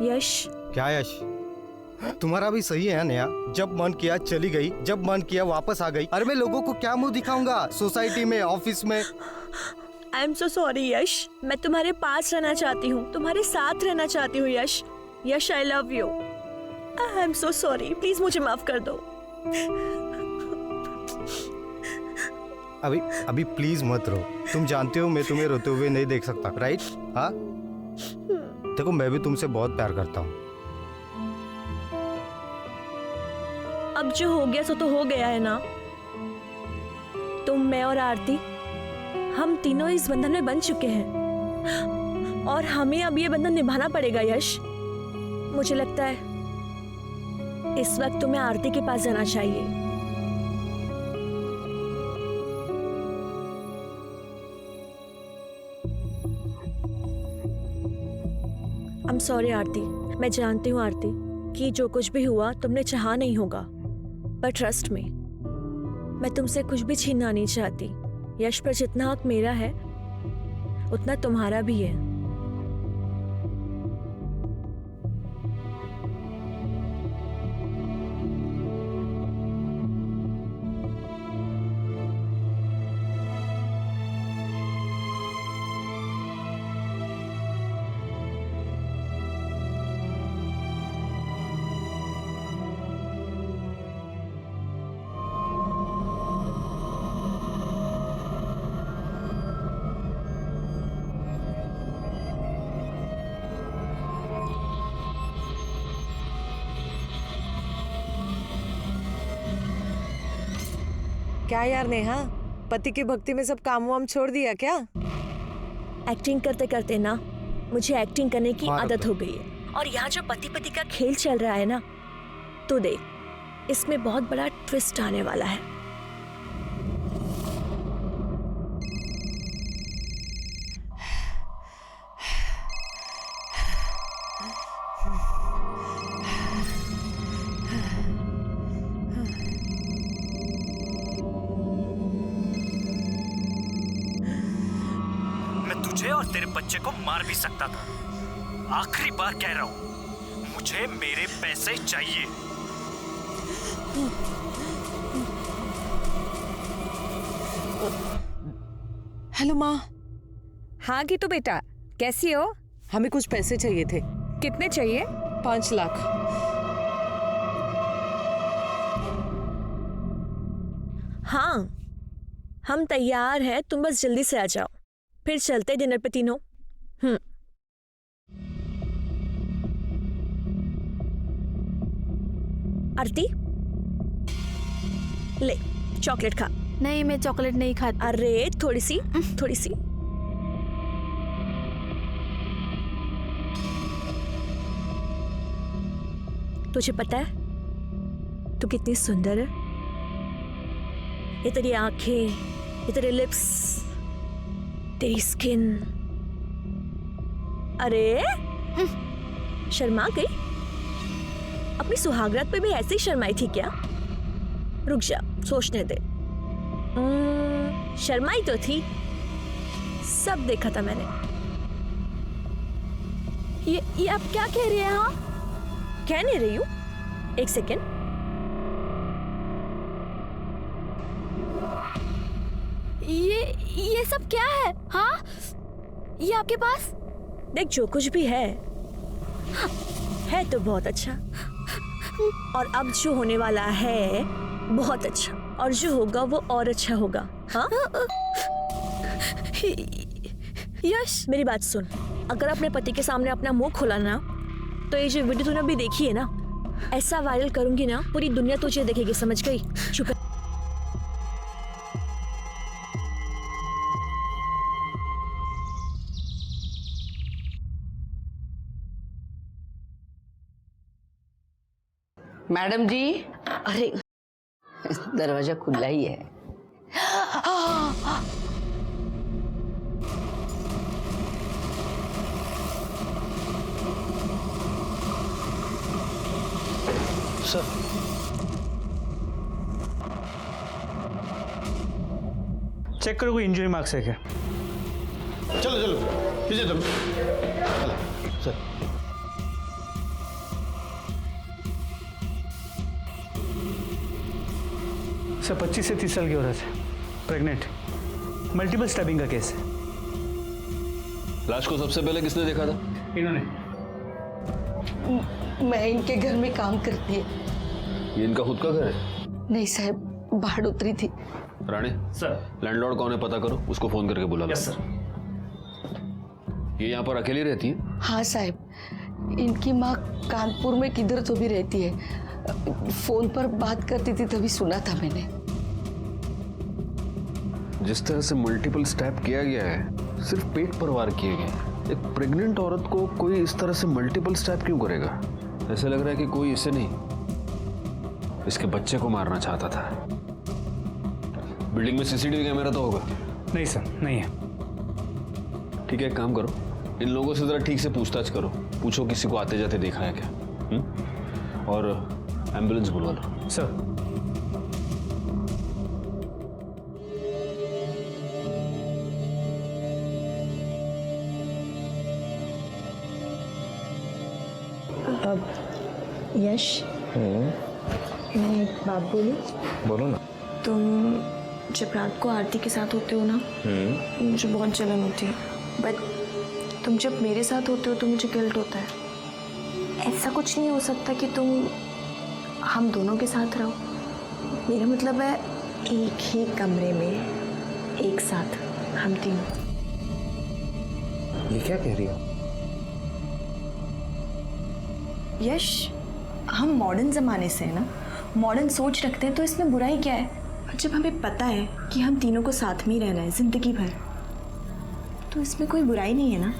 यश। क्या यश? तुम्हारा भी सही है नया, जब मन किया चली गई, जब मन किया वापस आ गई। अरे मैं लोगों को क्या मुंह दिखाऊंगा, सोसाइटी में, ऑफिस में। आई एम सो सॉरी यश, मैं तुम्हारे पास रहना चाहती हूँ, तुम्हारे साथ रहना चाहती हूँ Yash. Yash I love you. I am so sorry, please मुझे माफ कर दो। अभी प्लीज मत रो। तुम जानते हो मैं तुम्हें रोते हुए नहीं देख सकता, राइट? हाँ देखो, मैं भी तुमसे बहुत प्यार करता हूँ। अब जो हो गया सो तो हो गया है ना। तुम, मैं और आरती, हम तीनों इस बंधन में बंध चुके हैं और हमें अब ये बंधन निभाना पड़ेगा यश। मुझे लगता है इस वक्त तुम्हें आरती के पास जाना चाहिए। आई एम सॉरी आरती, मैं जानती हूँ आरती कि जो कुछ भी हुआ तुमने चाहा नहीं होगा, पर ट्रस्ट मी, मैं तुमसे कुछ भी छीनना नहीं चाहती। यश पर जितना हक मेरा है उतना तुम्हारा भी है। क्या यार नेहा, पति की भक्ति में सब काम वाम छोड़ दिया क्या? एक्टिंग करते करते ना मुझे एक्टिंग करने की हाँ, आदत हो गई है। और यहाँ जो पति पति का खेल चल रहा है ना, तो देख, इसमें बहुत बड़ा ट्विस्ट आने वाला है। तुझे और तेरे बच्चे को मार भी सकता था। आखिरी बार कह रहा हूं, मुझे मेरे पैसे चाहिए। हेलो माँ। हाँ गीतू बेटा, कैसी हो? हमें कुछ पैसे चाहिए थे। कितने चाहिए? 5 लाख। हाँ, हम तैयार हैं, तुम बस जल्दी से आ जाओ, फिर चलते डिनर पे तीनों। आरती, ले चॉकलेट खा। नहीं, मैं चॉकलेट नहीं खाती। अरे थोड़ी सी, थोड़ी सी। तुझे पता है तू कितनी सुंदर है? ये तेरी आंखें, ये तेरे लिप्स, तेरी स्किन। अरे शर्मा गई? अपनी सुहागरात पे भी ऐसे ही शर्माई थी क्या? रुक जा, सोचने दे। शर्माई तो थी, सब देखा था मैंने। ये आप क्या कह रही हैं? हाँ, कह नहीं रही हूँ, एक सेकेंड। ये सब क्या है? हाँ, ये आपके पास? देख, जो कुछ भी है तो बहुत अच्छा, और अब जो होने वाला है बहुत अच्छा, और जो होगा वो और अच्छा होगा। हाँ? यश, मेरी बात सुन, अगर अपने पति के सामने अपना मुंह खोला ना, तो ये जो वीडियो तूने अभी देखी है ना, ऐसा वायरल करूंगी ना, पूरी दुनिया तुझे देखेगी, समझ गई? चुप। मैडम जी, अरे दरवाजा खुला ही है। सर, चेक करो कोई इंजरी मार्क्स है क्या? चलो चलो पीछे चलो। सर सर 25 से 30 साल की औरत है, प्रेग्नेंट, मल्टीपल स्टैबिंग का केस है। लाश को सबसे पहले किसने देखा था? इन्होंने। मैं इनके घर में काम करती है। ये इनका खुद का घर है? नहीं साहब, बाहर उतरी थी। राणे सर। लैंडलॉर्ड कौन है पता करो, उसको फोन करके बुला लो। Yes sir. ये यहाँ पर अकेली रहती है? हाँ साहब, इनकी माँ कानपुर में किधर तो भी रहती है। फोन पर बात करती थी तभी सुना था मैंने। जिस तरह से मल्टीपल स्टैब किया गया है, सिर्फ पेट पर वार किए गए। एक प्रेग्नेंट औरत को कोई इस तरह से मल्टीपल स्टैब क्यों करेगा? ऐसे लग रहा है कि कोई इसे नहीं, इसके बच्चे को मारना चाहता था। बिल्डिंग में सीसीटीवी कैमरा तो होगा? नहीं सर, नहीं है। ठीक है, एक काम करो, इन लोगों से जरा ठीक से पूछताछ करो, पूछो किसी को आते जाते देखा है क्या। और एम्बुलेंस बुलवा लो। सर। यश, मैं एक बात बोलूं? बोलो ना। तुम जब रात को आरती के साथ होते हो ना, मुझे बहुत जलन होती है, बट तुम जब मेरे साथ होते हो तो मुझे गिल्ट होता है। ऐसा कुछ नहीं हो सकता कि तुम हम दोनों के साथ रहो। मेरा मतलब है एक ही कमरे में एक साथ हम तीनों। ये क्या कह रही हो? यश, हम मॉडर्न ज़माने से है ना, मॉडर्न सोच रखते हैं, तो इसमें बुराई क्या है? जब हमें पता है कि हम तीनों को साथ में ही रहना है ज़िंदगी भर, तो इसमें कोई बुराई नहीं है ना।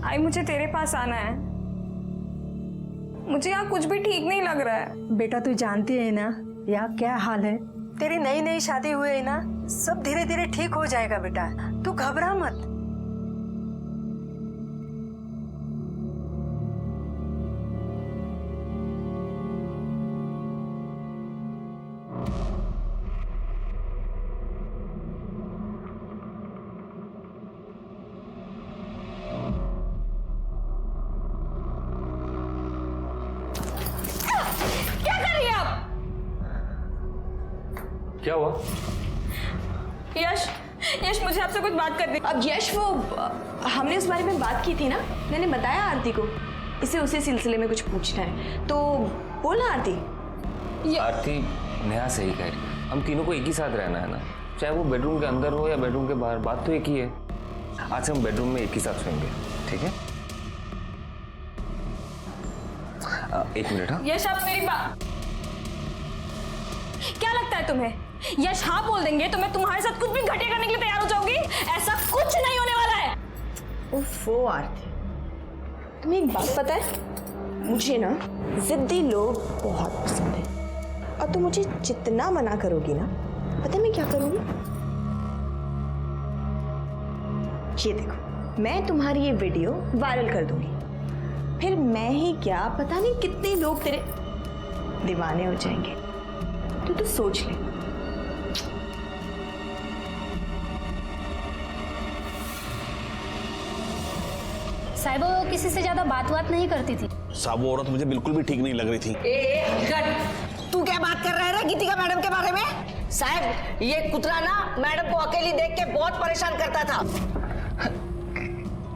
आई मुझे तेरे पास आना है। मुझे यहाँ कुछ भी ठीक नहीं लग रहा है। बेटा तू जानती है ना यहाँ क्या हाल है। तेरी नई नई शादी हुई है ना, सब धीरे धीरे ठीक हो जाएगा बेटा, तू घबरा मत। क्या हुआ? यश, यश मुझे आपसे कुछ बात करनी। अब यश, वो हमने उस बारे में बात की थी ना, मैंने बताया आरती को, इसे उसी सिलसिले में कुछ पूछना है, तो बोला आरती। आरती नेहा सही कह रही है, हम तीनों को एक ही साथ रहना है ना, चाहे वो बेडरूम के अंदर हो या बेडरूम के बाहर, बात तो एक ही है। आज हम बेडरूम में एक ही साथ सोएंगे, ठीक है? एक मिनट। हाँ यश, आप मेरी बात, क्या लगता है तुम्हें यश हाँ बोल देंगे तो मैं तुम्हारे साथ कुछ भी घटिया करने के लिए तैयार हो जाऊंगी? ऐसा कुछ नहीं होने वाला है। ओफो आरती, तुम्हें एक बात पता है, मुझे ना जिद्दी लोग बहुत पसंद है, और तुम मुझे जितना मना करोगी ना, पता है मैं क्या करूंगी? ये देखो, मैं तुम्हारी ये वीडियो वायरल कर दूंगी, फिर मैं ही क्या पता नहीं कितने लोग तेरे दीवाने हो जाएंगे। तो सोच ले। साहिबा वो किसी से ज्यादा बात नहीं करती थी। साहब वो औरत मुझे बिल्कुल भी ठीक नहीं लग रही थी। तू क्या बात कर रहा है गीतिका मैडम के बारे में? साहब ये कुतरा ना मैडम को अकेली देख के बहुत परेशान करता था।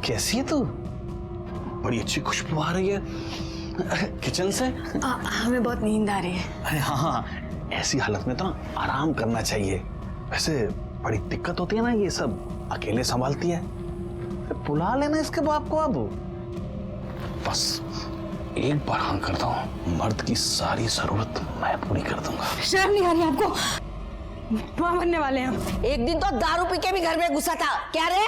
कैसी है तू? बड़ी अच्छी खुशबू आ रही है किचन से। हमें बहुत नींद आ रही है। अरे हाँ, ऐसी हालत में तो ना आराम करना चाहिए। वैसे बड़ी दिक्कत होती है ना, ये सब अकेले संभालती है, बुला लेना इसके बाप को। अब बस एक बार हाँ करता हूँ, मर्द की सारी जरूरत मैं पूरी कर दूंगा। शर्म नहीं आ रही आपको? वहाँ मरने वाले हैं हम। एक दिन तो दारू पी के भी घर में घुसा था। क्या रे?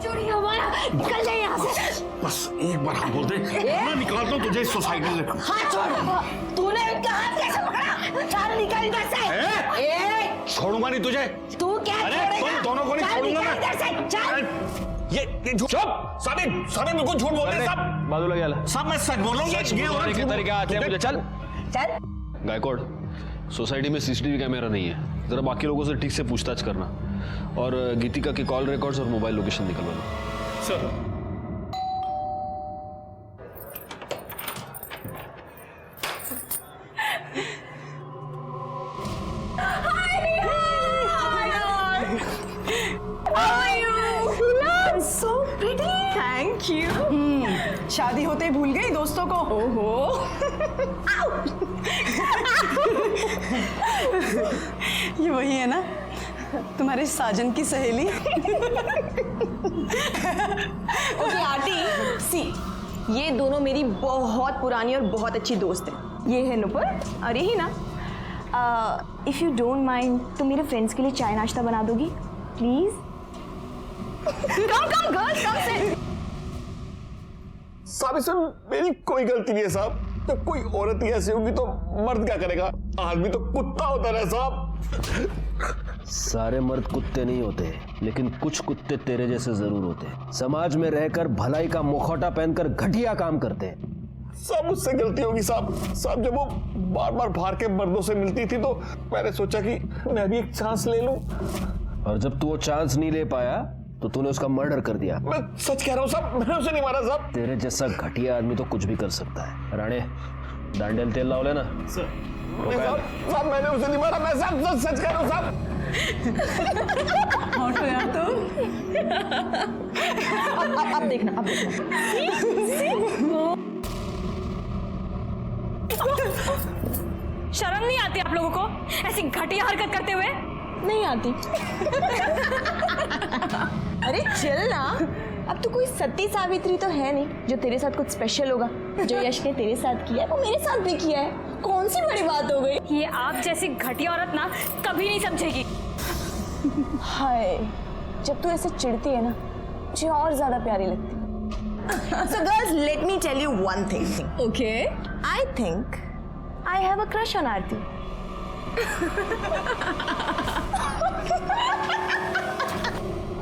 चोरी हमारा, निकल जाए यहाँ से। बस एक बार हाँ बोल दे, मैं निकालता हूँ तुझे इस सोसाइटी से। हाथ छोड़। तूने इनका हाथ कैसे पकड़ा? चल निकल इधर से। छोड़ूंगा नहीं तुझे। तू क्या अरे तुम दोनों को नहीं छोड़ूंगा मैं। इधर से चल। ये झूठ। साबित बिल्कुल झूठ बोल रहे हैं सब। बादुला क्या? सब मैं सच बोल रहा हूँ। ये बोलने के तरीके आते हैं मुझे। चल चल। गायकवाड़, सोसाइटी में सीसीटीवी कैमरा नहीं है, जरा बाकी लोगों से ठीक से पूछताछ करना, और गीतिका की कॉल रिकॉर्ड्स और मोबाइल लोकेशन निकलवा लो। सर। शादी होते ही भूल गई दोस्तों को। ओहो। ये वही है ना तुम्हारे साजन की सहेली। ओके आरती, सी ये दोनों मेरी बहुत पुरानी और बहुत अच्छी दोस्त हैं। ये है नुपुर और यही ना। इफ यू डोंट माइंड तो मेरे फ्रेंड्स के लिए चाय नाश्ता बना दोगी प्लीज? कम कम गर्ल्स कम से। साहब इसमें मेरी कोई गलती नहीं है साहब। जब कोई औरत ही ऐसी होगी तो मर्द क्या करेगा? आदमी तो कुत्ता होता है साहब। सारे मर्द कुत्ते नहीं होते, लेकिन कुछ कुत्ते तेरे जैसे जरूर होते हैं। समाज में रहकर भलाई का मुखौटा पहनकर घटिया काम करते हैं। सब मुझसे गलती होगी साहब। साहब जब वो बार बार बाहर के मर्दों से मिलती थी तो मैंने सोचा कि मैं भी एक चांस ले लूं। और जब तू वो चांस नहीं ले पाया तो तूने उसका मर्डर कर दिया। मैं सच कह रहा हूँ साहब, मैंने उसे नहीं मारा साहब। तेरे जैसा घटिया आदमी तो कुछ भी कर सकता है। राणे डांडेल तेल लाओ लेना। साहब मैंने उसे नहीं मारा, मैं साहब सच कह रहा हूँ साहब। हॉट हो यार तुम। अब देखना अब देखना। शर्म नहीं आती आप लोगों को ऐसी घटिया हरकत करते हुए? नहीं आती। अरे चल ना, अब तो कोई सती सावित्री तो है नहीं जो तेरे साथ कुछ स्पेशल होगा। जो यश ने तेरे साथ किया है वो मेरे साथ भी किया है। कौन सी बड़ी बात हो गई? ये आप जैसी घटिया औरत ना कभी नहीं समझेगी। हाय, जब तू ऐसे चिढ़ती है ना मुझे और ज्यादा प्यारी लगती है। So girls, let me tell you one thing. Okay. I think I have a crush on Aarti.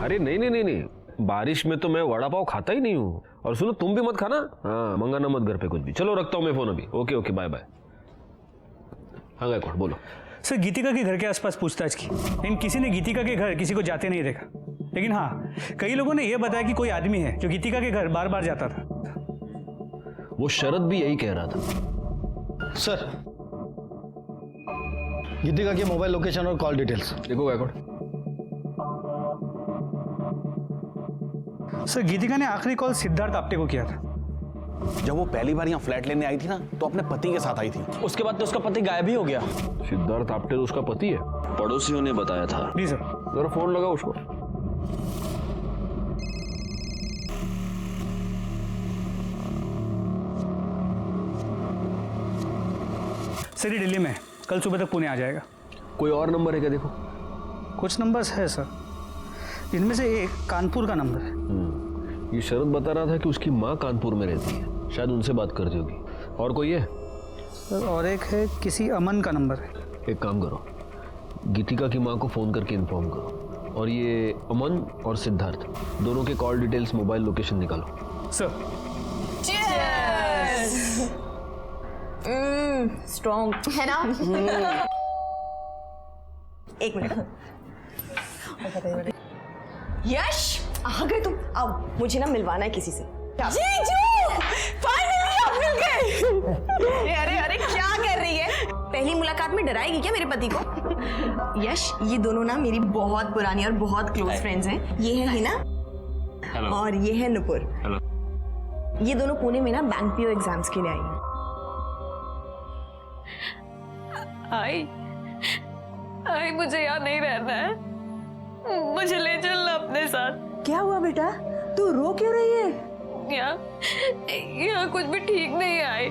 अरे नहीं नहीं नहीं नहीं, बारिश में तो मैं वड़ा पाव खाता ही नहीं हूँ। और सुनो तुम भी मत खाना। हाँ मंगाना मत घर पे कुछ भी। चलो रखता हूँ मैं फोन अभी। Okay okay bye bye. हाँ गायकवाड़ बोलो। सर गीतिका के घर के आसपास पूछताछ की, लेकिन किसी ने गीतिका के घर किसी को जाते नहीं देखा। लेकिन हाँ, कई लोगों ने यह बताया कि कोई आदमी है जो गीतिका के घर बार बार जाता था। वो शरद भी यही कह रहा था। सर गीतिका की मोबाइल लोकेशन और कॉल डिटेल्स देखो गायकवाड़। सर गीतिका ने आखिरी कॉल सिद्धार्थ आप्टे को किया था। जब वो पहली बार यहाँ फ्लैट लेने आई थी ना तो अपने पति के साथ आई थी। उसके बाद तो उसका पति गायब ही हो गया। सिद्धार्थ आप्टे तो उसका पति है, पड़ोसियों ने बताया था। जी सर। जरा फोन लगा उसको। सर ये दिल्ली में कल सुबह तक पुणे आ जाएगा। कोई और नंबर है क्या देखो? कुछ नंबर्स है सर, इनमें से एक कानपुर का नंबर है। ये शरद बता रहा था कि उसकी माँ कानपुर में रहती है, शायद उनसे बात करती होगी। और कोई है सर? और एक है किसी अमन का नंबर है। एक काम करो, गीतिका की माँ को फोन करके इन्फॉर्म करो। और ये अमन और सिद्धार्थ दोनों के कॉल डिटेल्स, मोबाइल लोकेशन निकालो। सर स्ट्रॉन्ग है ना? एक मिनट। यश आ गए तुम? आओ, मुझे ना मिलवाना है किसी से। जीजू फाइनली आप मिल गए। अरे अरे क्या कर रही है? पहली मुलाकात में डराएगी क्या मेरे पति को? यश ये दोनों ना मेरी बहुत पुरानी और बहुत क्लोज फ्रेंड्स हैं। ये है हिना और ये है नुपुर। ये दोनों पुणे में ना बैंक पीओ एग्जाम्स के लिए आई हैं। आई मुझे यहाँ नहीं रहना है, मुझे ले चलना अपने साथ। क्या हुआ बेटा, तू रो क्यों रही है? यहाँ कुछ भी ठीक नहीं है आई।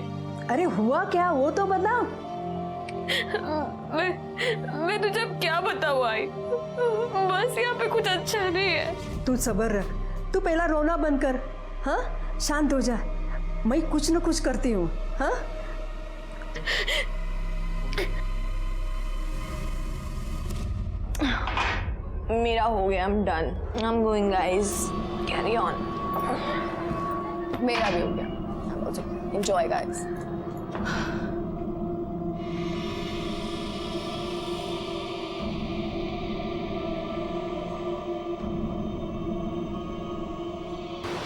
अरे हुआ क्या वो तो बता। मैं तुझे अब क्या बताऊँ आई, बस यहाँ पे कुछ अच्छा नहीं है। तू सब्र रख, तू पहला रोना बंद कर। हाँ शांत हो जा, मैं कुछ न कुछ करती हूँ। हाँ मेरा हो गया, I'm done. I'm going guys. Carry on. मेरा भी हो गया। Enjoy guys.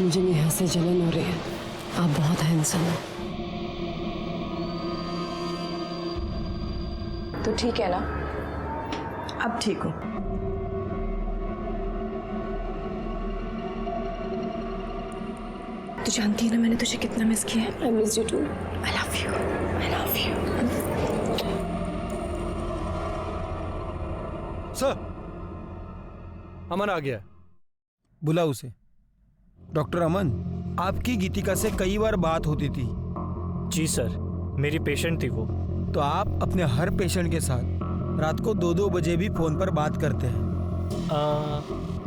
मुझे नेहा से जलन हो रही है, आप बहुत हैंडसम हो। तो ठीक है ना? अब ठीक हूँ। जानती है ना मैंने तुझे कितना मिस किया है। I miss you too. I love you. I love you. Sir, Aman आ गया। बुला उसे। डॉक्टर अमन, आपकी गीतिका से कई बार बात होती थी। जी सर, मेरी पेशेंट थी वो। तो आप अपने हर पेशेंट के साथ रात को 2-2 बजे भी फोन पर बात करते हैं?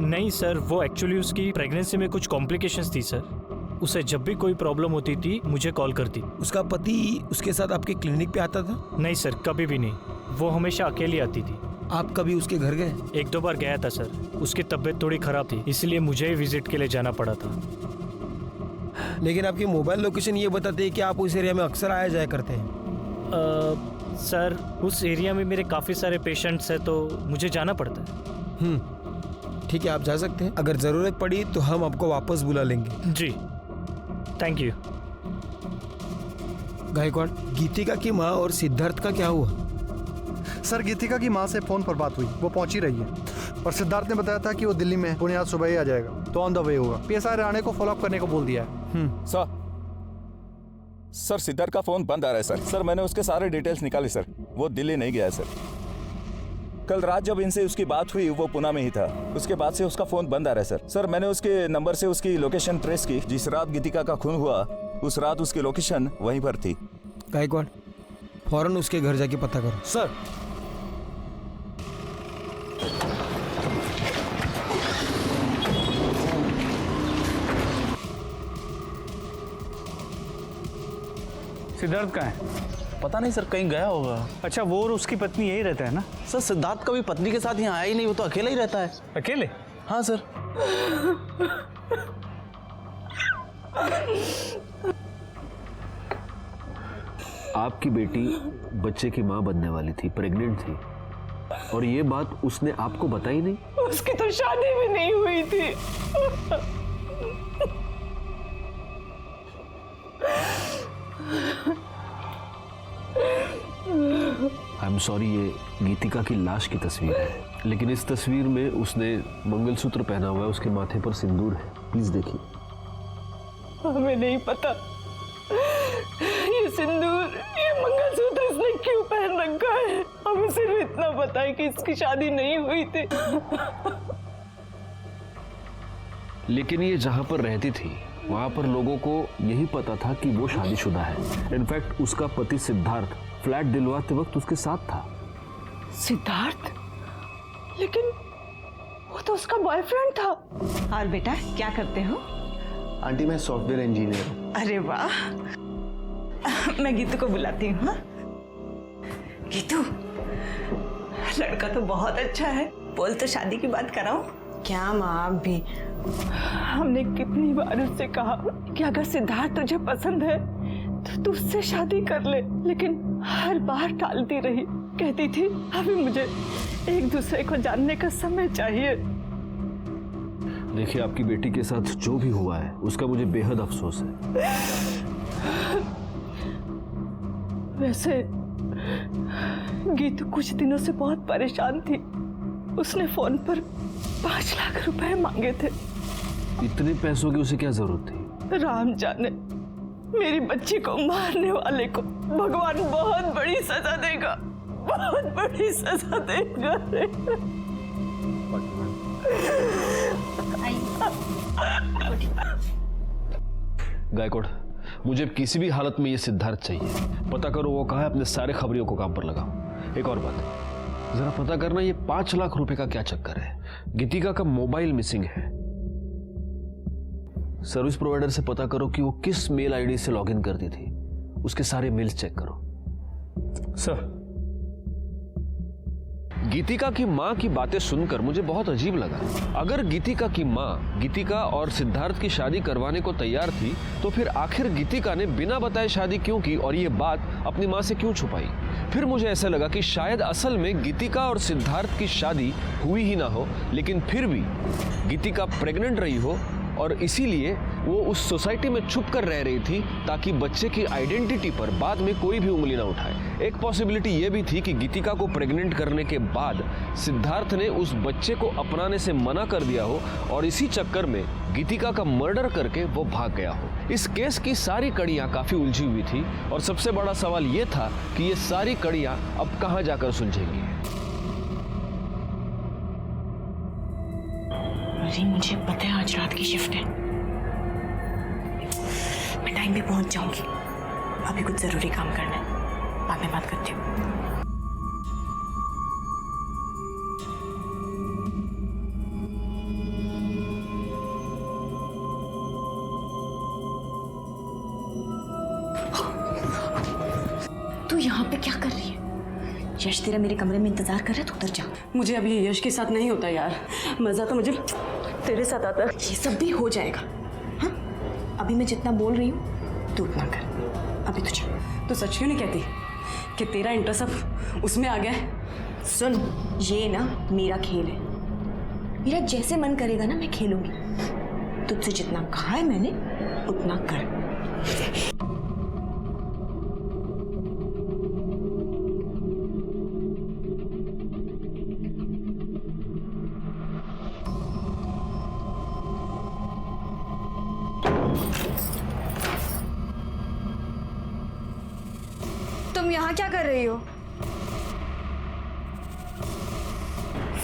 नहीं सर, वो एक्चुअली उसकी प्रेगनेंसी में कुछ कॉम्प्लिकेशंस थी सर। उसे जब भी कोई प्रॉब्लम होती थी मुझे कॉल करती। उसका पति उसके साथ आपके क्लिनिक पे आता था? नहीं सर, कभी भी नहीं। वो हमेशा अकेली आती थी। आप कभी उसके घर गए? 1-2 बार गया था सर। उसकी तबीयत थोड़ी खराब थी, इसलिए मुझे ही विजिट के लिए जाना पड़ा था। लेकिन आपकी मोबाइल लोकेशन ये बताते है कि आप उस एरिया में अक्सर आया जाया करते हैं। सर, उस एरिया में मेरे काफ़ी सारे पेशेंट्स हैं तो मुझे जाना पड़ता है। ठीक है, आप जा सकते हैं। अगर ज़रूरत पड़ी तो हम आपको वापस बुला लेंगे। जी, थैंक यू। गायकवाड़, गीतिका की माँ और सिद्धार्थ का क्या हुआ? सर, गीतिका की माँ से फोन पर बात हुई, वो पहुंच ही रही है। और सिद्धार्थ ने बताया था कि वो दिल्ली में पुणे आज सुबह ही आ जाएगा, तो ऑन द वे होगा। पीएसआई राणे को फॉलोअप करने को बोल दिया है। सर, सिद्धार्थ का फोन बंद आ रहा है सर। सर, मैंने उसके सारे डिटेल्स निकाले सर। वो दिल्ली नहीं गया है सर। कल रात जब इनसे उसकी बात हुई वो पुणे में ही था। उसके बाद से उसका फोन बंद आ रहा है सर। सर, मैंने उसके नंबर से उसकी लोकेशन ट्रेस की। जिस रात गीतिका का खून हुआ उस रात उसकी लोकेशन वहीं पर थी। गायकवाड़, फौरन उसके घर जाके पता करो। सर। सिद्धार्थ कहाँ है? पता नहीं सर, कहीं गया होगा। अच्छा, वो और उसकी पत्नी यही रहता है ना? सर, सिद्धार्थ कभी पत्नी के साथ यहाँ आया ही नहीं, वो तो अकेला ही रहता है। अकेले? हाँ सर। आपकी बेटी बच्चे की माँ बनने वाली थी, प्रेग्नेंट थी, और ये बात उसने आपको बताई नहीं? उसकी तो शादी भी नहीं हुई थी। आई एम सॉरी, ये गीतिका की लाश की तस्वीर है, लेकिन इस तस्वीर में उसने मंगलसूत्र पहना हुआ है, उसके माथे पर सिंदूर है। प्लीज देखिए। हमें नहीं पता ये सिंदूर, ये मंगलसूत्र इसने क्यों पहन रखा है। हमें सिर्फ इतना पता है कि इसकी शादी नहीं हुई थी। लेकिन ये जहां पर रहती थी वहां पर लोगों को यही पता था कि वो शादीशुदा है। इनफैक्ट उसका पति सिद्धार्थ फ्लैट दिलवाते वक्त उसके साथ था। सिद्धार्थ? लेकिन वो तो उसका बॉयफ्रेंड था। और बेटा क्या करते हो? आंटी, मैं सॉफ्टवेयर इंजीनियर हूँ। अरे वाह, मैं गीतू को बुलाती हूँ। गीतू, लड़का तो बहुत अच्छा है, बोल तो शादी की बात कराओ। क्या माँ, आप भी? हमने कितनी बार उससे कहा कि अगर सिद्धार्थ तुझे पसंद है तो तू उससे शादी कर ले, लेकिन हर बार टालती रही। कहती थी अभी मुझे एक दूसरे को जानने का समय चाहिए। देखिए, आपकी बेटी के साथ जो भी हुआ है उसका मुझे बेहद अफसोस है। वैसे गीतू कुछ दिनों से बहुत परेशान थी। उसने फोन पर 5 लाख रुपए मांगे थे। इतने पैसों की उसे क्या जरूरत थी? राम जाने, मेरी बच्ची को मारने वाले को भगवान बहुत बड़ी सजा देगा, बहुत बड़ी सजा देगा। गायकवाड़, मुझे किसी भी हालत में ये सिद्धार्थ चाहिए। पता करो वो कहाँ है, अपने सारे खबरियों को काम पर लगाओ। एक और बात, जरा पता करना ये 5 लाख रुपए का क्या चक्कर है। गीतिका का मोबाइल मिसिंग है। सर्विस प्रोवाइडर से पता करो कि वो किस मेल आईडी से लॉगिन करती थी। उसके सारे मेल्स चेक करो। सर, गीतिका की माँ की बातें सुनकर मुझे बहुत अजीब लगा। अगर गीतिका की माँ गीतिका और सिद्धार्थ की शादी करवाने को तैयार थी तो फिर आखिर गीतिका ने बिना बताए शादी क्यों की और ये बात अपनी माँ से क्यों छुपाई? फिर मुझे ऐसा लगा कि शायद असल में गीतिका और सिद्धार्थ की शादी हुई ही ना हो, लेकिन फिर भी गीतिका प्रेग्नेंट रही हो और इसीलिए वो उस सोसाइटी में छुप कर रह रही थी ताकि बच्चे की आइडेंटिटी पर बाद में कोई भी उंगली ना उठाए। एक पॉसिबिलिटी ये भी थी कि गीतिका को प्रेग्नेंट करने के बाद सिद्धार्थ ने उस बच्चे को अपनाने से मना कर दिया हो और इसी चक्कर में गीतिका का मर्डर करके वो भाग गया हो। इस केस की सारी कड़ियां काफी उलझी हुई थी और सबसे बड़ा सवाल ये था कि ये सारी कड़ियां अब कहां जाकर सुलझेंगी। अरे मुझे पता है आज रात की शिफ्ट है, मैं टाइम पे पहुंच जाऊंगी। अभी कुछ जरूरी काम करना है, बाद में बात करती हूँ। तू यहाँ पे क्या कर रही है? यश तेरा मेरे कमरे में इंतजार कर रहा है, तू उतर जा। मुझे अब ये यश के साथ नहीं होता यार, मजा तो मुझे तेरे साथ आता है। ये सब भी हो जाएगा। हाँ, अभी मैं जितना बोल रही हूँ तू उतना कर। अभी तुझे तो सच क्यों नहीं कहती कि तेरा इंटरेस्ट अब उसमें आ गया है? सुन, ये ना मेरा खेल है, मेरा जैसे मन करेगा ना मैं खेलूंगी। तुझसे जितना कहा है मैंने उतना कर। तुम यहाँ क्या कर रही हो?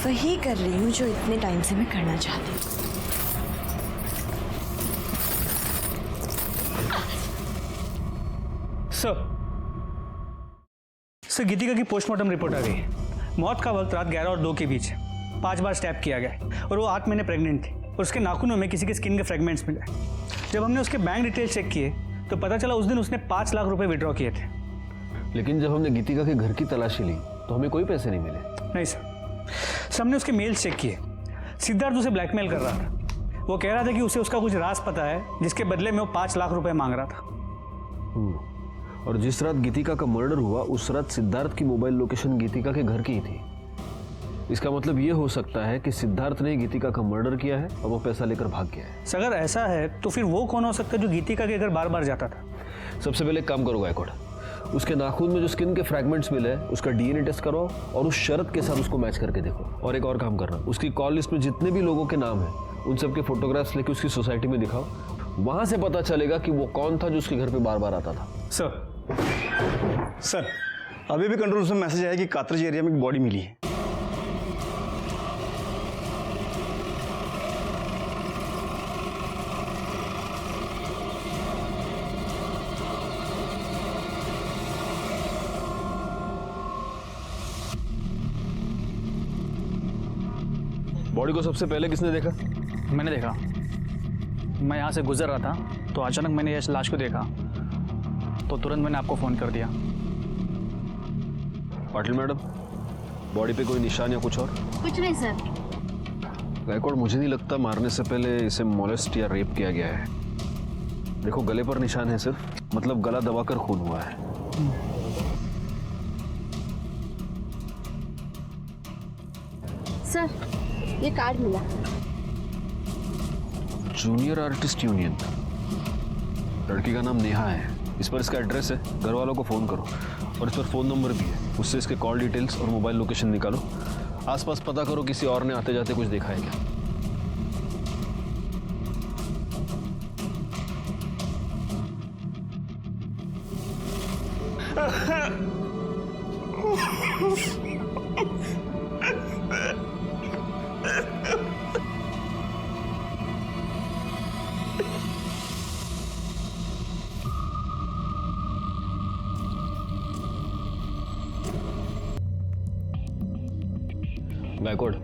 वही कर रही हूँ जो इतने टाइम से मैं करना चाहती हूँ। सर गीतिका की पोस्टमार्टम रिपोर्ट आ गई है। मौत का वक्त रात 11 और 2 के बीच है। 5 बार स्टैब किया गया और वो 8 महीने प्रेग्नेंट थी और उसके नाखूनों में किसी के स्किन के फ्रेगमेंट्स मिले। जब हमने उसके बैंक डिटेल चेक किए तो पता चला उस दिन उसने 5 लाख रुपए विड्रॉ किए थे। लेकिन जब हमने गीतिका के घर की तलाशी ली तो हमें कोई पैसे नहीं मिले। नहीं सर, हमने उसके मेल्स चेक किए। सिद्धार्थ उसे ब्लैकमेल कर रहा था। वो कह रहा था कि उसे उसका कुछ राज पता है जिसके बदले में वो 5 लाख रुपए मांग रहा था। और जिस रात गीतिका का मर्डर हुआ उस रात सिद्धार्थ की मोबाइल लोकेशन गीतिका के घर की ही थी। इसका मतलब ये हो सकता है कि सिद्धार्थ ने गीतिका का मर्डर किया है और वो पैसा लेकर भाग गया है। सर अगर ऐसा है तो फिर वो कौन हो सकता है जो गीतिका के घर बार बार जाता था? सबसे पहले एक काम करो गायकवाड़, उसके नाखून में जो स्किन के फ्रैगमेंट्स मिले हैं उसका डीएनए टेस्ट करवाओ और उस शरत के साथ उसको मैच करके देखो। और एक और काम करना, उसकी कॉल लिस्ट में जितने भी लोगों के नाम हैं उन सबके फोटोग्राफ्स लेके उसकी सोसाइटी में दिखाओ। वहां से पता चलेगा कि वो कौन था जो उसके घर पे बार बार आता था। सर अभी भी कंट्रोल रूम से मैसेज आया कि कातरज एरिया में एक बॉडी मिली है। बॉडी को सबसे पहले किसने देखा? मैंने देखा। मैं यहाँ से गुजर रहा था तो अचानक मैंने यश लाश को देखा तो तुरंत मैंने आपको फ़ोन कर दिया। पाटिल मैडम, बॉडी पे कोई निशान या कुछ और? कुछ नहीं सर। गायकवाड़, मुझे नहीं लगता मारने से पहले इसे मोलेस्ट या रेप किया गया है। देखो गले पर निशान है सिर्फ, मतलब गला दबाकर खून हुआ है। सर ये कार्ड मिला। जूनियर आर्टिस्ट यूनियन, लड़की का नाम नेहा है। इस पर इसका एड्रेस है, घर वालों को फ़ोन करो और इस पर फ़ोन नंबर भी है। उससे इसके कॉल डिटेल्स और मोबाइल लोकेशन निकालो। आसपास पता करो किसी और ने आते जाते कुछ देखा है क्या। गायकवाड़,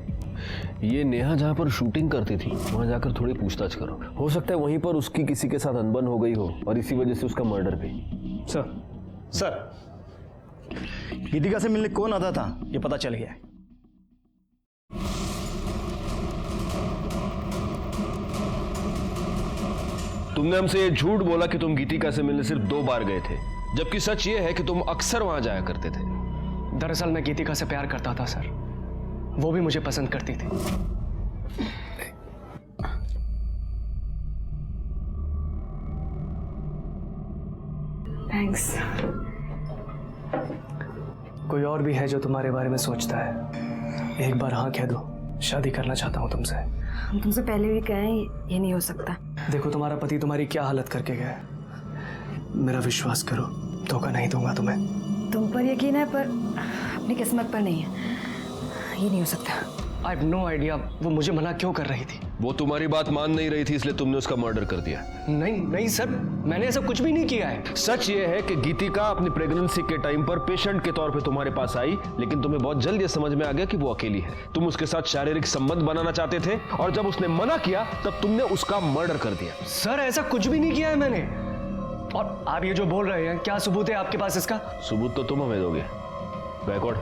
ये नेहा जहाँ पर शूटिंग करती थी वहाँ जाकर थोड़ी पूछताछ करो। हो सकता है वहीं पर उसकी किसी के साथ अनबन हो गई हो और इसी वजह से उसका मर्डर भी। सर गीतिका से मिलने कौन आता था ये पता चल गया है। तुमने हमसे ये झूठ बोला कि तुम गीतिका से मिलने सिर्फ 2 बार गए थे, जबकि सच ये है कि तुम अक्सर वहां जाया करते थे। दरअसल मैं गीतिका से प्यार करता था सर, वो भी मुझे पसंद करती थी। थैंक्स। कोई और भी है जो तुम्हारे बारे में सोचता है? एक बार हाँ कह दो, शादी करना चाहता हूँ तुमसे। हम तुमसे पहले भी कहें ये नहीं हो सकता। देखो तुम्हारा पति तुम्हारी क्या हालत करके गया है, मेरा विश्वास करो, धोखा नहीं दूंगा तुम्हें। तुम पर यकीन है पर अपनी किस्मत पर नहीं है, ये नहीं हो सकता। आई हैव नो आइडिया वो मुझे मना क्यों कर रही थी। वो तुम्हारी बात मान नहीं रही थी इसलिए तुमने उसका मर्डर कर दिया। नहीं सर, मैंने ऐसा कुछ भी नहीं किया है। सच ये है कि गीतिका अपनी प्रेगनेंसी के टाइम पर पेशेंट के तौर पे तुम्हारे पास आई, लेकिन तुम्हें बहुत जल्द ये समझ में आ गया कि वो अकेली है। तुम उसके साथ शारीरिक संबंध बनाना चाहते थे और जब उसने मना किया तब तुमने उसका मर्डर कर दिया। सर ऐसा कुछ भी नहीं किया है मैंने। और आप ये जो बोल रहे हैं, क्या सबूत है आपके पास इसका? सबूत तो तुम हमें दोगे। बैकवर्ड,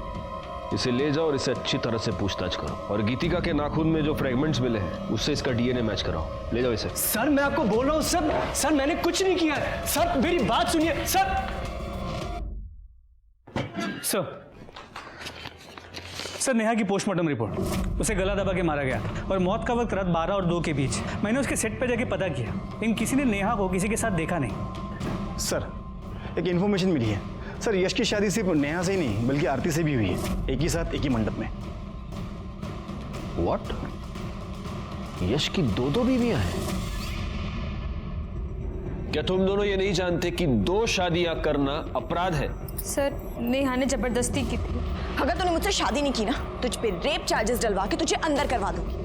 इसे ले जाओ और इसे अच्छी तरह से पूछताछ करो, और गीतिका के नाखून में जो फ्रेगमेंट्स मिले हैं उससे इसका डीएनए मैच कराओ। ले जाओ इसे। सर मैं आपको बोल रहा हूँ सर मैंने कुछ नहीं किया है। सर मेरी बात सुनिए सर। सर नेहा की पोस्टमार्टम रिपोर्ट, उसे गला दबा के मारा गया और मौत का वक्त रात 12 और 2 के बीच। मैंने उसके सेट पे जाके पता किया, लेकिन किसी ने नेहा को किसी के साथ देखा नहीं। सर एक इन्फॉर्मेशन मिली है सर, यश की शादी सिर्फ नेहा से ही नहीं बल्कि आरती से भी हुई है, एक ही साथ एक ही मंडप में। व्हाट? यश की दो बीवियां हैं? क्या तुम दोनों ये नहीं जानते कि 2 शादियां करना अपराध है? सर नेहा ने जबरदस्ती की थी। अगर तूने मुझसे शादी नहीं की ना, तुझ पे रेप चार्जेस डलवा के तुझे अंदर करवा दूंगी।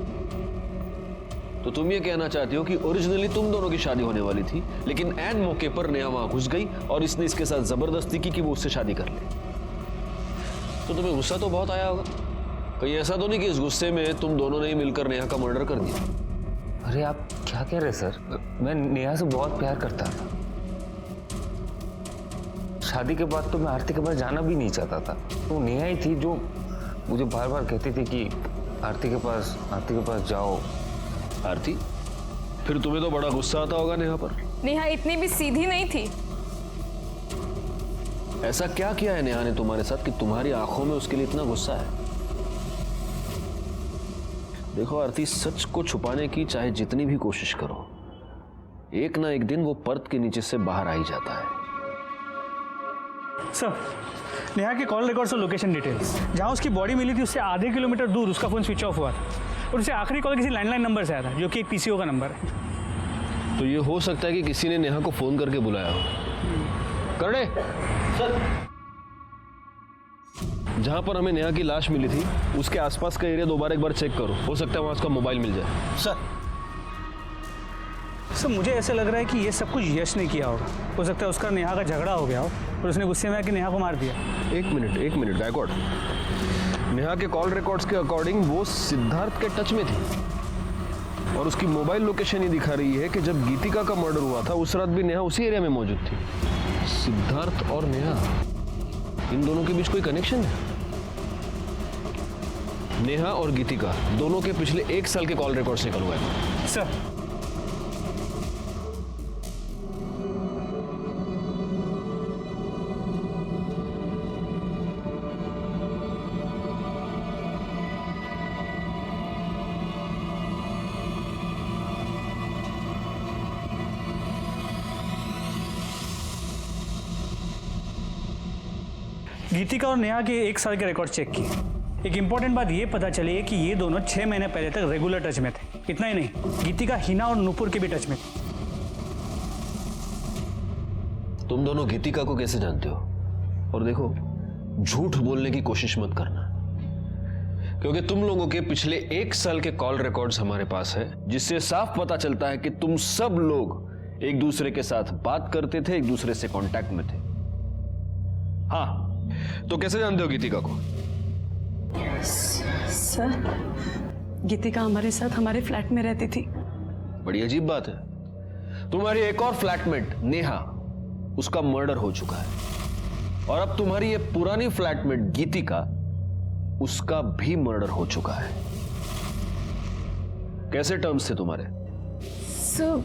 तो तुम ये कहना चाहती हो कि ओरिजिनली तुम दोनों की शादी होने वाली थी, लेकिन ऐन मौके पर नेहा वहां घुस गई और इसने इसके साथ जबरदस्ती की कि वो उससे शादी कर ले। तो तुम्हें गुस्सा तो बहुत आया होगा। कहीं ऐसा तो नहीं कि इस गुस्से में तुम दोनों ने ही मिलकर नेहा का मर्डर कर दिया? अरे आप क्या कह रहे सर? मैं नेहा से बहुत प्यार करता था। शादी के बाद तो मैं आरती के पास जाना भी नहीं चाहता था। तो नेहा ही थी जो मुझे बार बार कहती थी कि आरती के पास जाओ। आरती, फिर तुम्हें तो बड़ा गुस्सा आता होगा नेहा पर। नेहा इतनी भी सीधी नहीं थी। ऐसा क्या किया है नेहा ने तुम्हारे साथ कि तुम्हारी आंखों में उसके लिए इतना गुस्सा है? देखो आरती, सच को छुपाने की चाहे जितनी भी कोशिश करो, एक ना एक दिन वो पर्दे के नीचे से बाहर आ ही जाता है। सर नेहा के कॉल रिकॉर्ड्स और लोकेशन डिटेल्स, जहां उसकी बॉडी मिली थी उससे आधे किलोमीटर दूर उसका फोन स्विच ऑफ हुआ था और उसे आखिरी कॉल किसी लैंडलाइन नंबर से आया था, जो कि एक पीसीओ का नंबर है। तो ये हो सकता है कि किसी ने नेहा को फोन करके बुलाया हो। करने सर, जहां पर हमें नेहा की लाश मिली थी उसके आसपास का एरिया दोबारा एक बार चेक करो, हो सकता है वहां उसका मोबाइल मिल जाए। सर मुझे ऐसा लग रहा है कि ये सब कुछ यश ने किया होगा। हो सकता है उसका नेहा का झगड़ा हो गया हो और उसने गुस्से में आके नेहा को मार दिया। एक मिनट बैकवर्ड। नेहा के कॉल रिकॉर्ड्स के अकॉर्डिंग वो सिद्धार्थ के टच में थी और उसकी मोबाइल लोकेशन ये दिखा रही है कि जब गीतिका का मर्डर हुआ था उस रात भी नेहा उसी एरिया में मौजूद थी। सिद्धार्थ और नेहा, इन दोनों के बीच कोई कनेक्शन है? नेहा और गीतिका दोनों के पिछले 1 साल के कॉल रिकॉर्ड्स निकलवाए। सर गीतिका और नेहा के 1 साल के रिकॉर्ड चेक किए। एक इंपॉर्टेंट बात ये पता चली है कि ये दोनों 6 महीने पहले तक रेगुलर टच में थे। इतना ही नहीं, गीतिका हिना और नूपुर के भी टच में थी। तुम दोनों गीतिका को कैसे जानते हो? और देखो, झूठ बोलने की कोशिश मत करना, क्योंकि तुम लोगों के पिछले 1 साल के कॉल रिकॉर्ड्स हमारे पास है, जिससे साफ पता चलता है कि तुम सब लोग एक दूसरे के साथ बात करते थे, एक दूसरे से कांटेक्ट में थे। हाँ, तो कैसे जानते हो गीतिका को? सर गीतिका हमारे साथ हमारे फ्लैट में रहती थी। बड़ी अजीब बात है। तुम्हारी एक और फ्लैटमेट नेहा, उसका मर्डर हो चुका है और अब तुम्हारी ये पुरानी फ्लैटमेट गीतिका, उसका भी मर्डर हो चुका है। कैसे टर्म्स थे तुम्हारे? Sir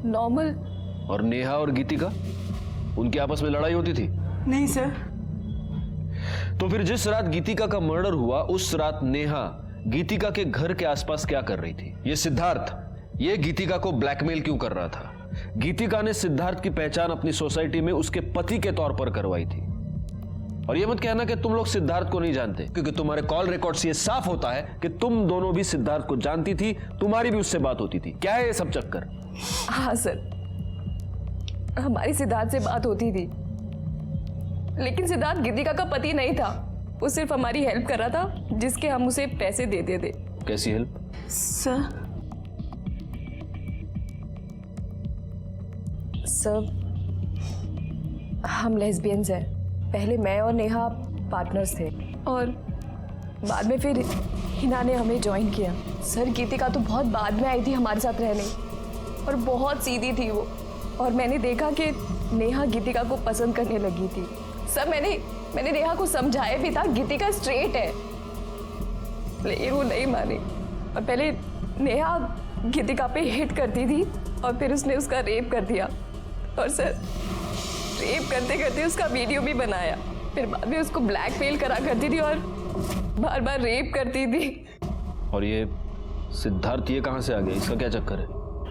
normal. और नेहा और गीतिका, उनकी आपस में लड़ाई होती थी? नहीं सर। तो फिर जिस रात गीतिका का मर्डर हुआ उस रात नेहा गीतिका के घर के आसपास क्या कर रही थी? ये सिद्धार्थ, ये गीतिका को ब्लैकमेल क्यों कर रहा था? गीतिका ने सिद्धार्थ की पहचान अपनी सोसाइटी में उसके पति के तौर पर करवाई थी। और ये मत कहना कि तुम लोग सिद्धार्थ को नहीं जानते, क्योंकि तुम्हारे कॉल रिकॉर्ड से ये साफ होता है कि तुम दोनों भी सिद्धार्थ को जानती थी, तुम्हारी भी उससे बात होती थी। क्या है ये सब चक्कर? हाँ सर, हमारी सिद्धार्थ से बात होती थी, लेकिन सिद्धार्थ गीतिका का पति नहीं था। वो सिर्फ हमारी हेल्प कर रहा था, जिसके हम उसे पैसे देते थे। कैसी हेल्प? सर, हम लेस्बियंस हैं। पहले मैं और नेहा पार्टनर्स थे और बाद में फिर हिना ने हमें ज्वाइन किया। सर, गीतिका तो बहुत बाद में आई थी हमारे साथ रहने और बहुत सीधी थी वो। और मैंने देखा कि नेहा गीतिका को पसंद करने लगी थी। सर, मैंने नेहा को समझाया भी था गीतिका स्ट्रेट है, लेकिन वो नहीं मानी। और पहले नेहा गीतिका पे हिट करती थी और फिर उसने उसका रेप कर दिया। और सर, रेप करते करते उसका वीडियो भी बनाया। फिर बाद में उसको ब्लैकमेल करा करती थी और बार बार रेप करती थी। और ये सिद्धार्थ ये कहाँ से आ गया? इसका क्या चक्कर है?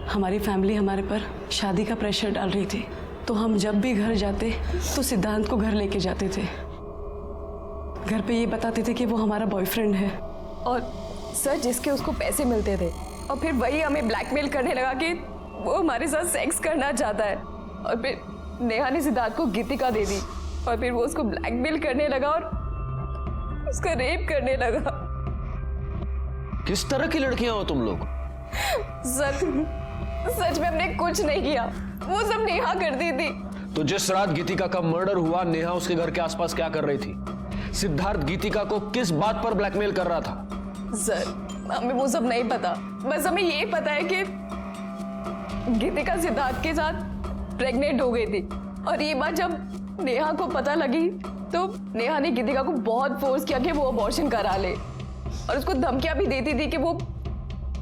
हमारी फैमिली हमारे पर शादी का प्रेशर डाल रही थी, तो हम जब भी घर जाते तो सिद्धांत को घर लेके जाते थे। घर पे ये बताते थे कि वो हमारा बॉयफ्रेंड है। और सर, जिसके उसको पैसे मिलते थे और फिर वही हमें ब्लैकमेल करने लगा कि वो हमारे साथ सेक्स करना चाहता है। और फिर नेहा ने सिद्धार्थ को गीतिका दे दी और फिर वो उसको ब्लैकमेल करने लगा और उसका रेप करने लगा। किस तरह की लड़कियां हो तुम लोग? सर, सच में हमने कुछ नहीं किया, वो सब नेहा करती थी। तो जिस रात गीतिका का मर्डर हुआ, नेहा उसके घर के आसपास क्या कर रही थी? सिद्धार्थ गीतिका को किस बात पर ब्लैकमेल कर रहा था? सर, हमें वो सब नहीं पता। बस हमें ये पता है कि गीतिका सिद्धार्थ के साथ प्रेग्नेंट हो गई थी। और ये बात जब नेहा को पता लगी तो नेहा ने गीतिका को बहुत फोर्स किया कि वो अबॉर्शन करा ले और उसको धमकियां भी देती थी कि वो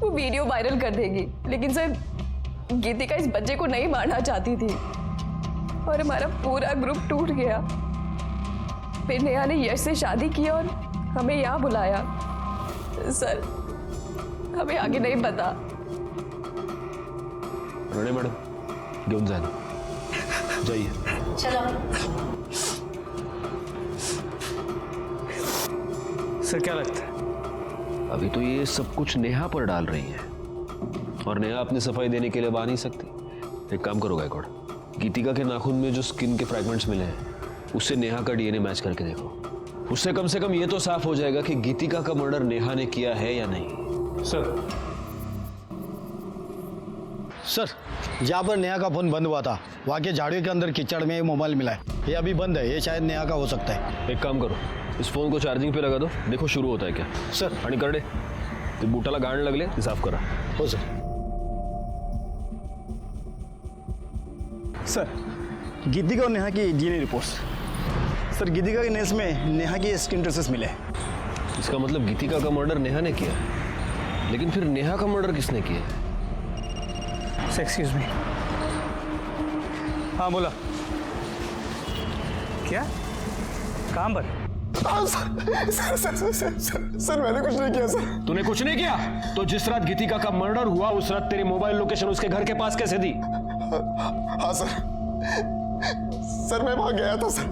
वीडियो वायरल कर देगी। लेकिन सर, गीतिका इस बच्चे को नहीं मारना चाहती थी और हमारा पूरा ग्रुप टूट गया। फिर नेहा ने यश से शादी की और हमें यहाँ बुलाया। सर, हमें आगे नहीं पता। रणे मैडम, घेऊन जाना, जाइए। चलो। सर, क्या लगता है? अभी तो ये सब कुछ नेहा पर डाल रही है और नेहा अपनी सफाई देने के लिए आ नहीं सकती। एक काम करो गायकवाड़, गीतिका के नाखून में जो स्किन के फ्रैगमेंट्स मिले हैं उससे नेहा का डीएनए मैच करके देखो। उससे कम से कम ये तो साफ हो जाएगा कि गीतिका का मर्डर नेहा ने किया है या नहीं। सर, जहाँ पर नेहा का फोन बंद हुआ था वहाँ के झाड़ियों के अंदर कीचड़ में मोबाइल मिला है। ये अभी बंद है, ये शायद नेहा का हो सकता है। एक काम करो, इस फोन को चार्जिंग पे लगा दो, देखो शुरू होता है क्या। सर, आणि करडे ते बुटाला गाण लागले ते साफ करा। हो सर। सर, गीतिका और नेहा की डीएनए रिपोर्ट्स। सर, गीतिका के नेल्स में नेहा की स्किन ट्रेसेस मिले। इसका मतलब गीतिका का मर्डर नेहा ने किया, लेकिन फिर नेहा का मर्डर किसने किया? Excuse me. हाँ, बोला। क्या? कहाँ पर? सर, मैंने कुछ नहीं किया सर। तूने कुछ नहीं किया? तो जिस रात गीतिका का मर्डर हुआ उस रात तेरी मोबाइल लोकेशन उसके घर के पास कैसे थी? हाँ सर, मैं वहां गया था सर,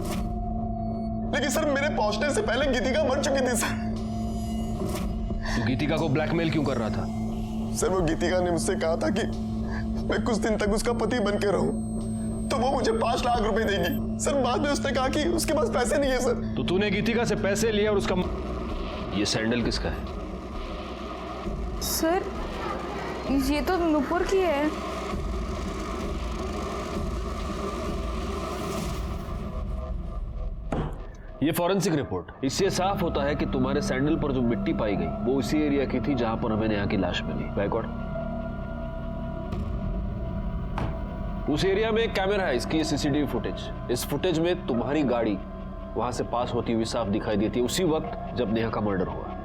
लेकिन सर मेरे पहुंचने से पहले गीतिका मर चुकी थी सर। तो गीतिका को ब्लैकमेल क्यों कर रहा था? सर, वो गीतिका ने मुझसे कहा था कि मैं कुछ दिन तक उसका पति बन के रहूं तो वो मुझे 5 लाख रुपए देगी। सर, बाद में उसने कहा कि उसके पास पैसे नहीं है सर। तो तूने गीतिका से पैसे लिए और उसका ये सैंडल किसका है? सर, ये तो नुपुर की है। ये फॉरेंसिक रिपोर्ट, इससे साफ होता है कि तुम्हारे सैंडल पर जो मिट्टी पाई गई वो उसी एरिया की थी जहां पर हमें नेहा की लाश मिली। गायकवाड़, उस एरिया में एक कैमरा है, इसकी सीसीटीवी फुटेज। इस फुटेज में तुम्हारी गाड़ी वहां से पास होती हुई साफ दिखाई देती है उसी वक्त जब नेहा का मर्डर हुआ।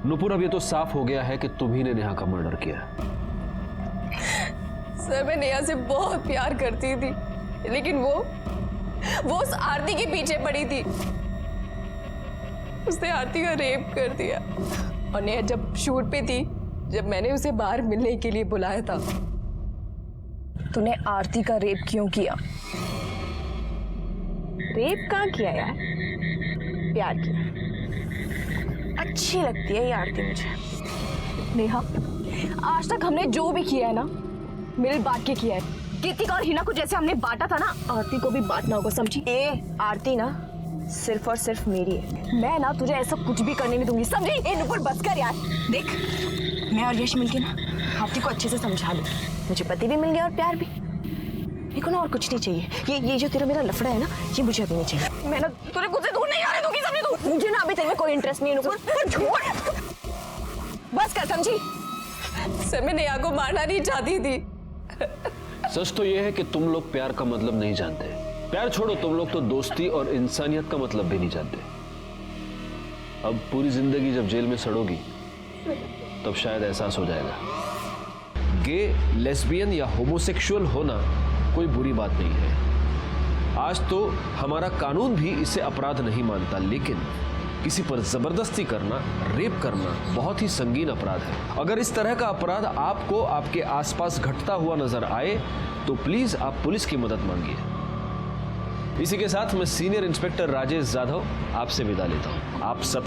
नुपुर, अब ये तो साफ हो गया है कि तुम्ही ने नेहा का मर्डर किया। सर, मैं नेहा से बहुत प्यार करती थी, लेकिन वो उस आरती के पीछे पड़ी थी। उसने आरती का रेप कर दिया। और नेहा जब शूट पे थी, जब मैंने उसे बाहर मिलने के लिए बुलाया था, तूने आरती का रेप क्यों किया? रेप कहाँ किया यार, प्यार किया। अच्छी लगती है ये आरती मुझे। नेहा, आज तक हमने जो भी किया है ना, मिल बांट के किया है। कीर्तिका और हिना को जैसे हमने बांटा था ना, आरती को भी बांटना होगा, समझी? आरती ना सिर्फ और सिर्फ मेरी है। मैं ना तुझे ऐसा कुछ भी करने नहीं दूंगी, समझी? नुपुर बस कर यार। देख, मैं और यश मिलके ना आरती को अच्छे से समझा लूं। मुझे पति भी मिल गया और प्यार भी। मेरे को ना और कुछ नहीं चाहिए। ये जो तेरा मेरा लफड़ा है ना, ये मुझे अभी नहीं चाहिए। मैं ना तुझे खुद से दूर नहीं आने दूंगी, समझी तू? मुझे ना अभी तेरे में कोई इंटरेस्ट नहीं है नुपुर, छोड़। बस कर, समझी? सर, मैं नेहा को मारना नहीं चाहती थी। सच तो यह है कि तुम लोग प्यार का मतलब नहीं जानते। प्यार छोड़ो, तुम लोग तो दोस्ती और इंसानियत का मतलब भी नहीं जानते। अब पूरी जिंदगी जब जेल में सड़ोगी तब शायद एहसास हो जाएगा। गे, लेस्बियन या होमोसेक्सुअल होना कोई बुरी बात नहीं है। आज तो हमारा कानून भी इसे अपराध नहीं मानता, लेकिन किसी पर जबरदस्ती करना, रेप करना बहुत ही संगीन अपराध है। अगर इस तरह का अपराध आपको आपके आसपास घटता हुआ नजर आए तो प्लीज आप पुलिस की मदद मांगिए। इसी के साथ मैं सीनियर इंस्पेक्टर राजेश जाधव आपसे विदा लेता हूं। आप सब